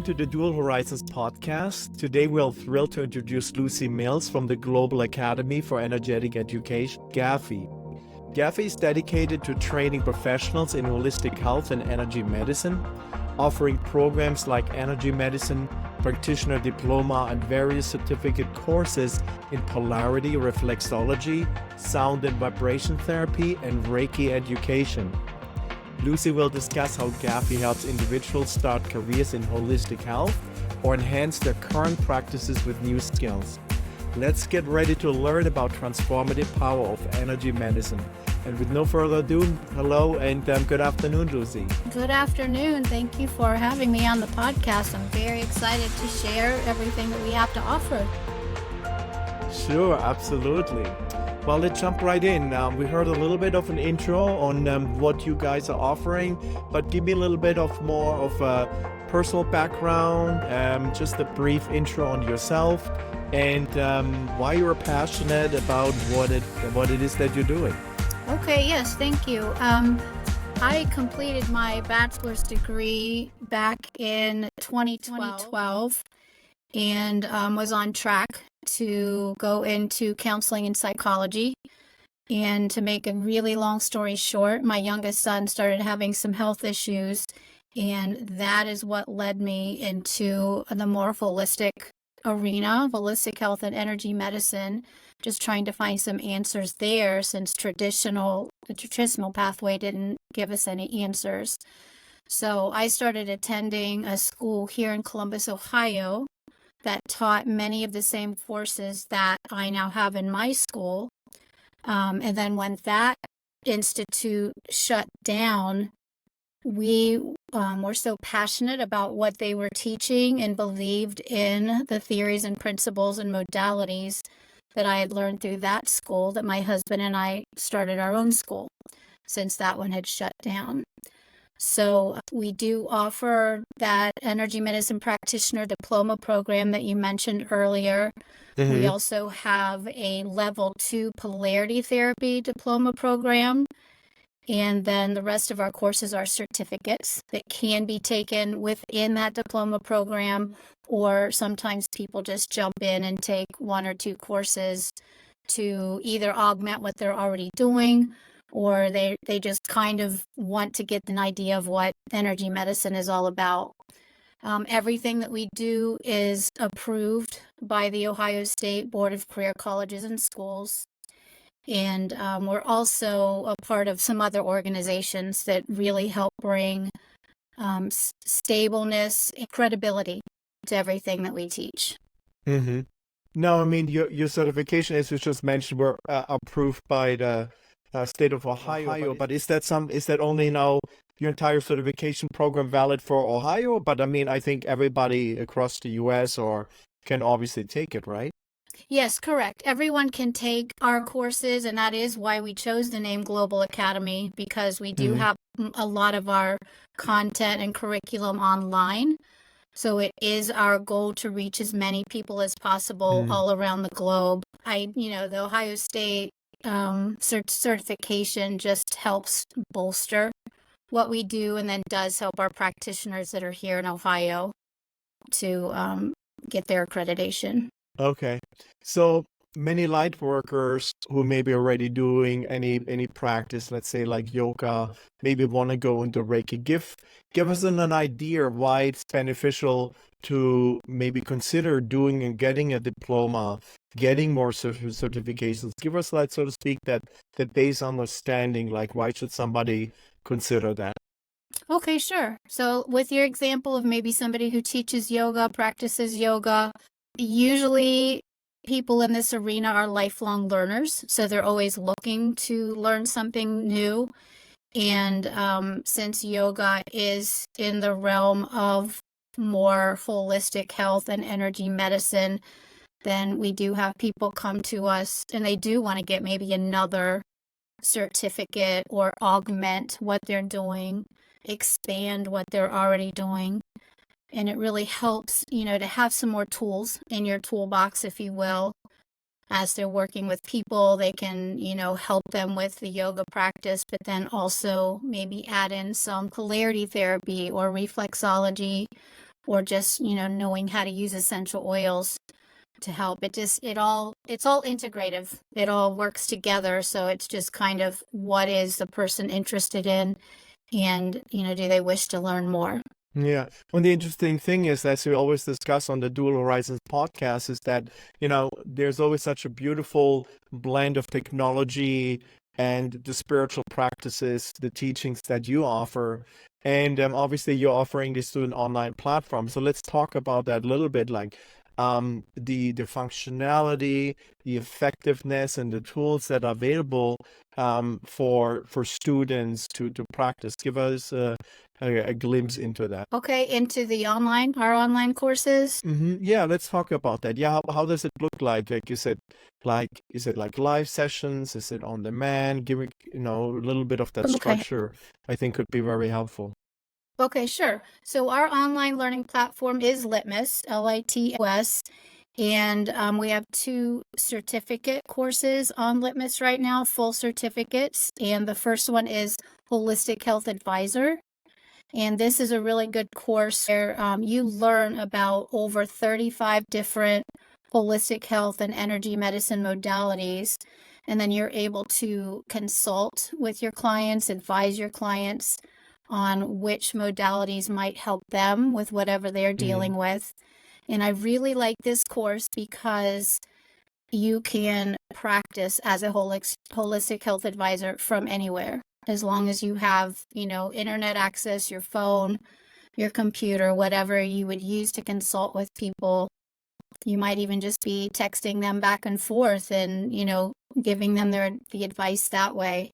to the Dual Horizons podcast. Today we're thrilled to introduce Lucy Mills from the Global Academy for Energetic Education, GAFEE. GAFEE is dedicated to training professionals in holistic health and energy medicine, offering programs like Energy Medicine Practitioner Diploma and various certificate courses in Polarity, Reflexology, Sound and Vibration Therapy, and Reiki Education. Lucy will discuss how GAFEE helps individuals start careers in holistic health or enhance their current practices with new skills. Let's get ready to learn about transformative power of energy medicine. And with no further ado, hello and good afternoon, Lucy. Good afternoon. Thank you for having me on the podcast. I'm very excited to share everything that we have to offer. Sure, absolutely. Well, let's jump right in. We heard a little bit of an intro on what you guys are offering, but give me a little bit of more of a personal background, just a brief intro on yourself, and why you're passionate about what it is that you're doing. Okay, yes, thank you. I completed my bachelor's degree back in 2012 and was on track to go into counseling and psychology. And to make a really long story short, my youngest son started having some health issues, and that is what led me into the more holistic arena, holistic health and energy medicine, just trying to find some answers there since the traditional pathway didn't give us any answers. So I started attending a school here in Columbus, Ohio, that taught many of the same courses that I now have in my school. And then when that institute shut down, we were so passionate about what they were teaching and believed in the theories and principles and modalities that I had learned through that school that my husband and I started our own school since that one had shut down. So we do offer that Energy Medicine Practitioner Diploma program that you mentioned earlier. Mm-hmm. We also have a level 2 Polarity Therapy Diploma program. And then the rest of our courses are certificates that can be taken within that diploma program, or sometimes people just jump in and take 1 or 2 courses to either augment what they're already doing, or they just kind of want to get an idea of what energy medicine is all about. Everything that we do is approved by the Ohio State Board of Career Colleges and Schools. And we're also a part of some other organizations that really help bring stableness and credibility to everything that we teach. Mm-hmm. No, I mean, your certification, as you just mentioned, were approved by the state of Ohio. But is that only now your entire certification program valid for Ohio? But I mean, I think everybody across the U.S. can obviously take it, right? Yes, correct. Everyone can take our courses, and that is why we chose the name Global Academy, because we do have a lot of our content and curriculum online. So it is our goal to reach as many people as possible all around the globe. The Ohio State certification just helps bolster what we do, and then does help our practitioners that are here in Ohio to get their accreditation. Okay. So many light workers who may be already doing any practice, let's say like yoga, maybe want to go into Reiki. Give us an idea why it's beneficial to maybe consider doing and getting a diploma, getting more certifications. Give us, like, so to speak, that base understanding, like why should somebody consider that? Okay, sure. So with your example of maybe somebody who teaches yoga, practices yoga, usually people in this arena are lifelong learners, so they're always looking to learn something new. And since yoga is in the realm of more holistic health and energy medicine, then we do have people come to us and they do want to get maybe another certificate or augment what they're doing, expand what they're already doing. And it really helps, to have some more tools in your toolbox, if you will. As they're working with people, they can, help them with the yoga practice, but then also maybe add in some polarity therapy or reflexology or just, knowing how to use essential oils to help. It's all integrative. It all works together. So it's just kind of what is the person interested in, and, do they wish to learn more? Yeah. Well, the interesting thing is, as we always discuss on the Dual Horizons podcast, is that, there's always such a beautiful blend of technology and the spiritual practices, the teachings that you offer. And obviously, you're offering this to an online platform. So let's talk about that a little bit, like the functionality, the effectiveness, and the tools that are available for students to practice. Give us a glimpse into that. Okay, into our online courses. Yeah, let's talk about that. Yeah, how does it look like? Like you said, is it like live sessions? Is it on demand? Give it, a little bit of that Okay. structure, I think could be very helpful. Okay, sure. So our online learning platform is Litmus, LITOS, and we have 2 certificate courses on Litmus right now, full certificates. And the first one is Holistic Health Advisor. And this is a really good course where you learn about over 35 different holistic health and energy medicine modalities. And then you're able to consult with your clients, advise your clients on which modalities might help them with whatever they're dealing with. And I really like this course because you can practice as a holistic health advisor from anywhere, as long as you have, internet access, your phone, your computer, whatever you would use to consult with people. You might even just be texting them back and forth and, giving them the advice that way.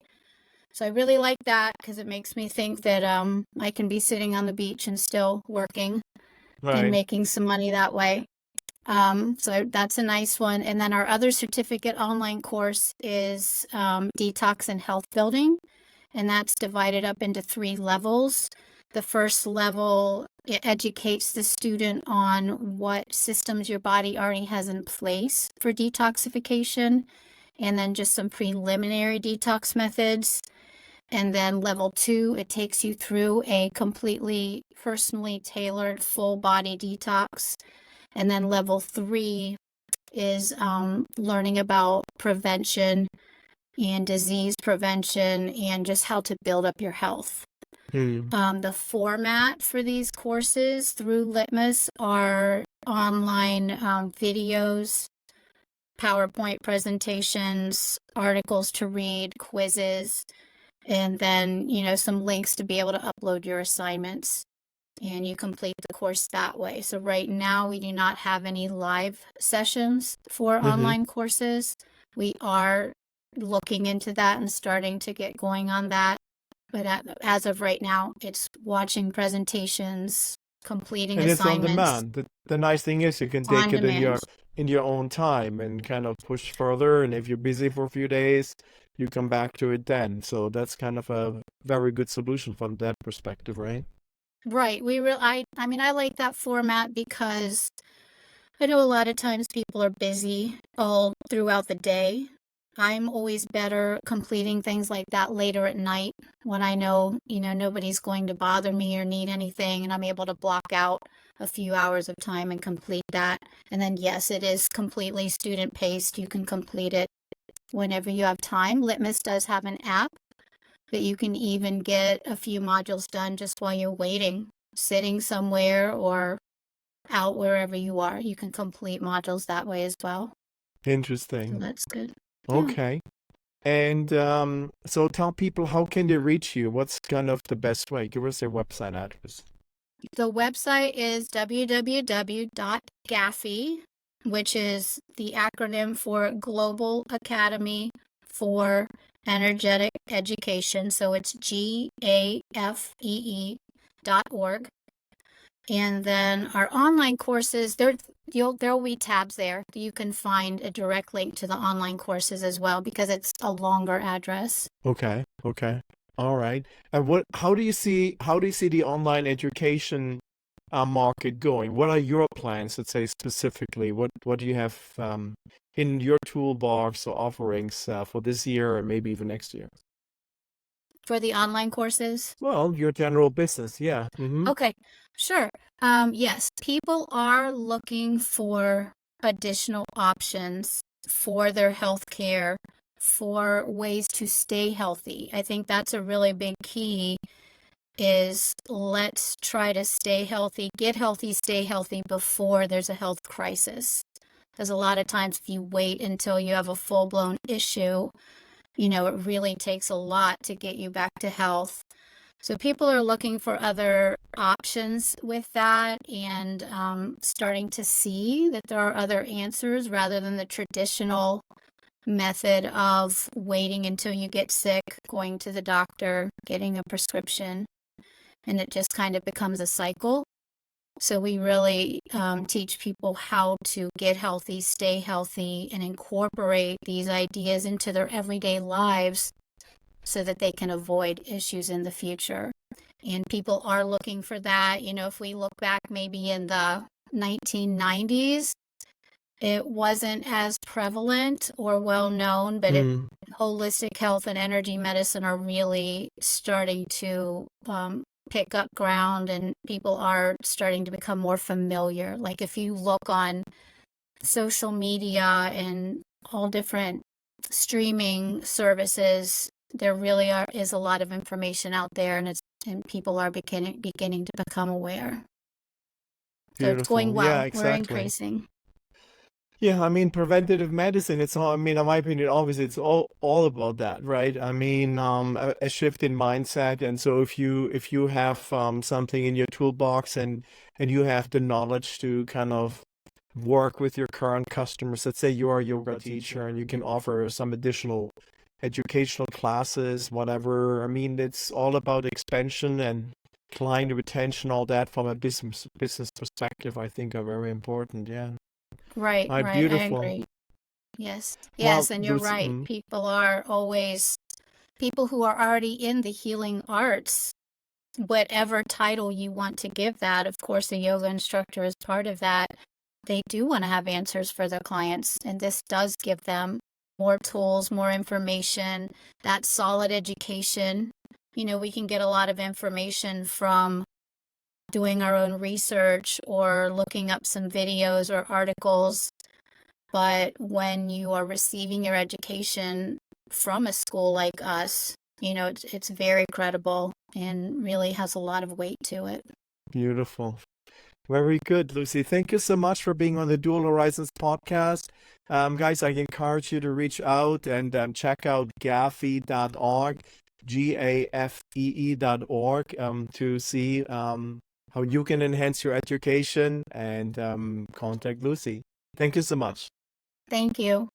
So I really like that because it makes me think that I can be sitting on the beach and still working and making some money that way. So that's a nice one. And then our other certificate online course is Detox and Health Building, and that's divided up into 3 levels. The first level, it educates the student on what systems your body already has in place for detoxification, and then just some preliminary detox methods. And then level 2, it takes you through a completely personally tailored full body detox. And then level 3 is learning about prevention and disease prevention and just how to build up your health. The format for these courses through Litmus are online videos, PowerPoint presentations, articles to read, quizzes, and then, some links to be able to upload your assignments, and you complete the course that way. So right now we do not have any live sessions for online courses. We are looking into that and starting to get going on that. But as of right now, it's watching presentations, completing And it's on assignments. demand. The nice thing is you can On take it demand. in your own time and kind of push further. And if you're busy for a few days, you come back to it then. So that's kind of a very good solution from that perspective, right? Right. I mean, I like that format because I know a lot of times people are busy all throughout the day. I'm always better completing things like that later at night when I know, nobody's going to bother me or need anything, and I'm able to block out a few hours of time and complete that. And then, yes, it is completely student paced. You can complete it whenever you have time. Litmus does have an app that you can even get a few modules done just while you're waiting, sitting somewhere or out wherever you are. You can complete modules that way as well. So Interesting. that's good. Yeah. Okay. And so tell people, how can they reach you? What's kind of the best way? Give us their website address. The website is www.GAFEE, which is the acronym for Global Academy for Energetic Education. So it's GAFEE.org. And then our online courses, there will be tabs there. You can find a direct link to the online courses as well because it's a longer address. Okay. All right. And how do you see the online education market going? What are your plans, let's say specifically? What do you have in your toolbox or offerings for this year or maybe even next year? For the online courses? Well, your general business, yeah. Mm-hmm. Okay, sure. Yes, people are looking for additional options for their health care, for ways to stay healthy. I think that's a really big key is let's try to stay healthy, get healthy, stay healthy before there's a health crisis. Because a lot of times if you wait until you have a full-blown issue, it really takes a lot to get you back to health. So people are looking for other options with that and starting to see that there are other answers rather than the traditional method of waiting until you get sick, going to the doctor, getting a prescription, and it just kind of becomes a cycle. So we really teach people how to get healthy, stay healthy, and incorporate these ideas into their everyday lives so that they can avoid issues in the future. And people are looking for that. If we look back maybe in the 1990s, it wasn't as prevalent or well known, but holistic health and energy medicine are really starting to pick up ground, and people are starting to become more familiar. Like if you look on social media and all different streaming services, there really is a lot of information out there, and people are beginning to become aware. So it's going Beautiful. Yeah, well. We're exactly. increasing. Yeah, I mean, preventative medicine, it's all, I mean, in my opinion, obviously it's all about that, right? I mean, a shift in mindset. And so if you have something in your toolbox and you have the knowledge to kind of work with your current customers, let's say you are a yoga teacher and you can offer some additional educational classes, whatever. I mean, it's all about expansion and client retention, all that from a business perspective, I think are very important. Yeah. Right, All right, right. I beautiful. agree. Yes, Well, yes, and you're Lucy, right. People are always people who are already in the healing arts, whatever title you want to give that. Of course, a yoga instructor is part of that. They do want to have answers for their clients, and this does give them more tools, more information, that solid education. We can get a lot of information from doing our own research or looking up some videos or articles. But when you are receiving your education from a school like us, it's very credible and really has a lot of weight to it. beautiful. Very good, Lucy. Thank you so much for being on the Dual Horizons podcast. Guys, I encourage you to reach out and check out GAFEE.org, GAFEE.org, to see how you can enhance your education and contact Lucy. Thank you so much. Thank you.